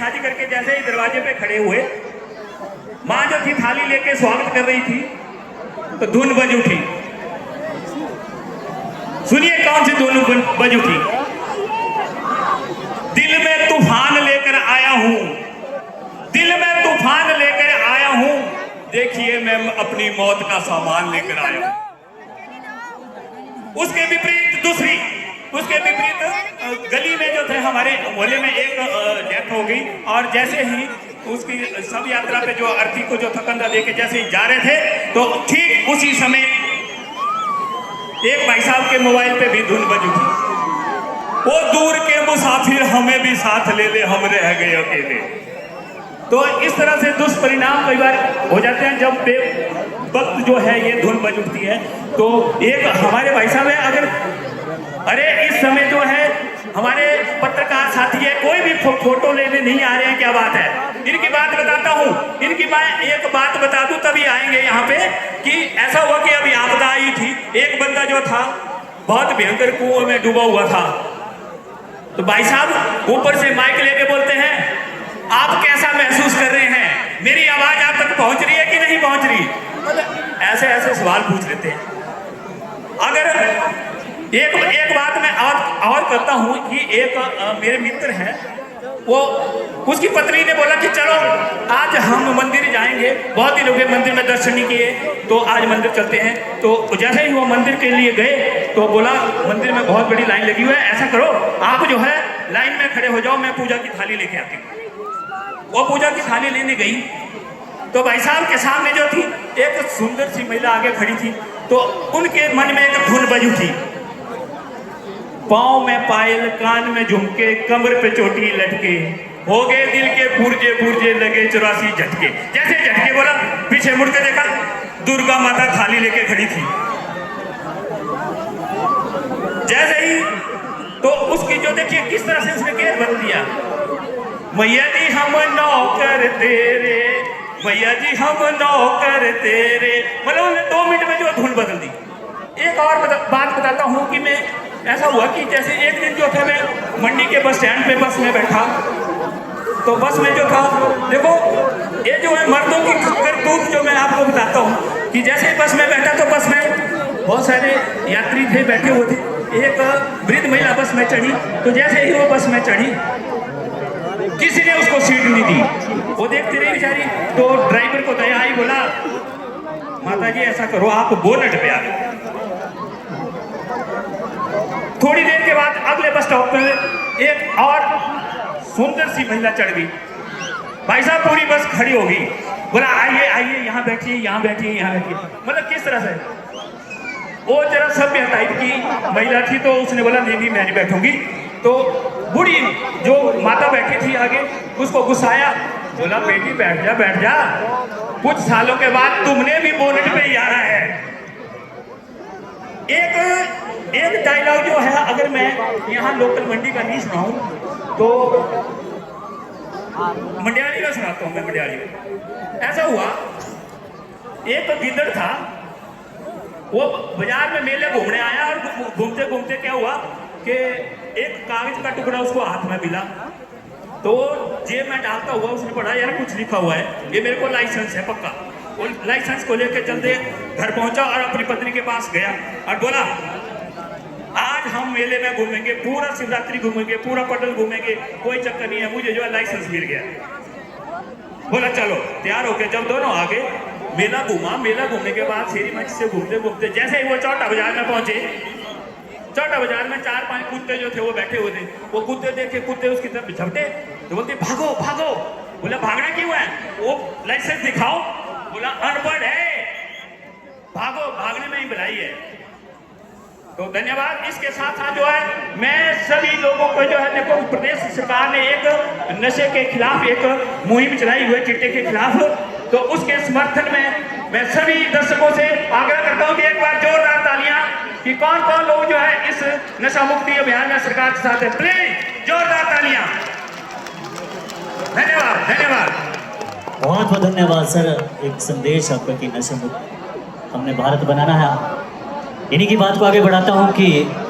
शादी करके जैसे ही दरवाजे पे खड़े हुए, माँ जो थी थाली लेके स्वागत कर रही थी, तो धुन बज उठी। सुनिए कौन सी धुन बज उठी। दिल में तूफान लेकर आया हूं, दिल में तूफान लेकर आया हूं, देखिए मैं अपनी मौत का सामान लेकर आया हूं। उसके विपरीत दूसरी, उसके विपरीत गली में जो थे हमारे मोहल्ले में एक डेथ हो गई, और जैसे ही उसकी सब यात्रा पे जो अर्थी को जो थकंदा देके जैसे ही जा रहे थे, तो ठीक उसी समय एक भाई साहब के मोबाइल पे भी धुन बज उठी। वो दूर के मुसाफिर हमें भी साथ ले ले, हम रह गए अकेले। तो इस तरह से दुष्परिणाम कई बार हो जाते हैं जब वक्त जो है ये धुन बज उठती है। तो एक हमारे भाई साहब है, अगर अरे इस समय जो है हमारे पत्रकार साथी है, कोई भी फोटो लेने नहीं आ रहे हैं, क्या बात है। इनकी बात बताता हूँ, इनकी एक बात बता दूं तभी आएंगे यहाँ पे, कि ऐसा हुआ कि अभी आपदा आई थी, एक बंदा जो था बहुत भयंकर कुएं में डूबा हुआ था। तो भाई साहब ऊपर से माइक लेके बोलते हैं, आप कैसा महसूस कर रहे हैं, मेरी आवाज आप तक पहुंच रही है कि नहीं पहुंच रही। ऐसे ऐसे सवाल पूछ लेते हैं। अगर एक बात मैं और करता हूं कि एक मेरे मित्र हैं, वो उसकी पत्नी ने बोला कि चलो आज हम मंदिर जाएंगे, बहुत दिन हो गए मंदिर में दर्शन नहीं किए, तो आज मंदिर चलते हैं। तो जैसे ही वो मंदिर के लिए गए तो बोला मंदिर में बहुत बड़ी लाइन लगी हुई है, ऐसा करो आप जो है लाइन में खड़े हो जाओ, मैं पूजा की थाली लेके आती हूँ। वो पूजा की थाली लेने गई तो भाई साहब के सामने जो थी एक सुंदर सी महिला आगे खड़ी थी, तो उनके मन में एक धुन बज उठी। पाँव में पायल, कान में झुमके, कमर पे चोटी लटके, हो गए दिल के पुरजे पुरजे, लगे 84 झटके। जैसे झटके बोला, पीछे मुड़ के देखा, दुर्गा माता थाली लेके खड़ी थी। जैसे ही तो उसकी जो देखिए किस तरह से उसने गेर बदल दिया। मैया जी हम नौकर तेरे, मैया जी हम नौकर तेरे, मतलब 2 मिनट में जो धुन बदल दी। एक और बात बताता हूँ कि मैं ऐसा हुआ कि जैसे एक दिन जो था मैं मंडी के बस स्टैंड पे बस में बैठा, तो बस में जो था देखो ये जो है मर्दों की करतूत जो मैं आपको बताता हूँ, कि जैसे बस में बैठा तो बस में बहुत सारे यात्री थे बैठे हुए थे। एक वृद्ध महिला बस में चढ़ी, तो जैसे ही वो बस में चढ़ी किसी ने उसको सीट नहीं दी, वो देखती रही बेचारी। तो ड्राइवर को दया आई, बोला माता जी ऐसा करो आप बोनट पे आ गए। थोड़ी देर के बाद अगले बस स्टॉप पर एक और सुंदर सी महिला चढ़ गई। भाई साहब पूरी बस खड़ी हो गई, बोला आइए आइए यहाँ बैठिए, यहाँ बैठिए, यहाँ बैठिए। मतलब किस तरह से वो जरा सभ्य टाइप की महिला थी, तो उसने बोला नहीं नहीं मैं नहीं बैठूंगी। तो बूढ़ी जो माता बैठी थी आगे उसको गुस्साया, बोला बेटी बैठ जा बैठ जा, कुछ सालों के बाद तुमने भी बोनट पे ही आना है। एक डायलॉग जो है अगर मैं यहाँ लोकल मंडी का नहीं सुनाऊं तो मंडियाली का सुनाता हूँ। मैं मंडियाली में ऐसा हुआ, एक गिद्दड़ था, वो बाजार में मेले घूमने आया, और घूमते घूमते क्या हुआ कि एक कागज का टुकड़ा उसको हाथ में मिला, तो जेब में डालता हुआ उसने पढ़ा यार कुछ लिखा हुआ है, ये मेरे को लाइसेंस है पक्का। वो लाइसेंस को लेकर चलते घर पहुंचा और अपनी पत्नी के पास गया और बोला आज हम मेले में घूमेंगे, पूरा शिवरात्रि घूमेंगे, पूरा पटल घूमेंगे, कोई चक्कर नहीं है, मुझे जो है लाइसेंस मिल गया। बोला चलो तैयार होके जब दोनों आगे मेला घूमा, मेला घूमने के बाद शेरी मंच से घूमते घूमते जैसे ही वो चौटा बाजार में पहुंचे, चौटा बाजार में 4-5 कुत्ते जो थे वो बैठे हुए थे। वो कुत्ते देखे, कुत्ते उसकी तरफ झपटे, तो बोलते भागो भागो। बोला भागना क्यों है, वो लाइसेंस दिखाओ। बोला अनपढ़ है, भागो, भागने में ही भलाई है। तो धन्यवाद। इसके साथ साथ जो है मैं सभी लोगों को जो है देखो, प्रदेश सरकार ने एक नशे के खिलाफ एक मुहिम चलाई हुई है, चिट्टे के खिलाफ, तो उसके समर्थन में मैं सभी दर्शकों से आग्रह करता हूं कि एक बार जोरदार तालियां, कि कौन कौन लोग जो है इस नशा मुक्ति अभियान में सरकार के साथ है, प्लीज जोरदार तालियां। धन्यवाद धन्यवाद, बहुत बहुत धन्यवाद सर। एक संदेश आपका कि नशा मुक्त हमने भारत बनाना है। इन्हीं की बात को आगे बढ़ाता हूँ कि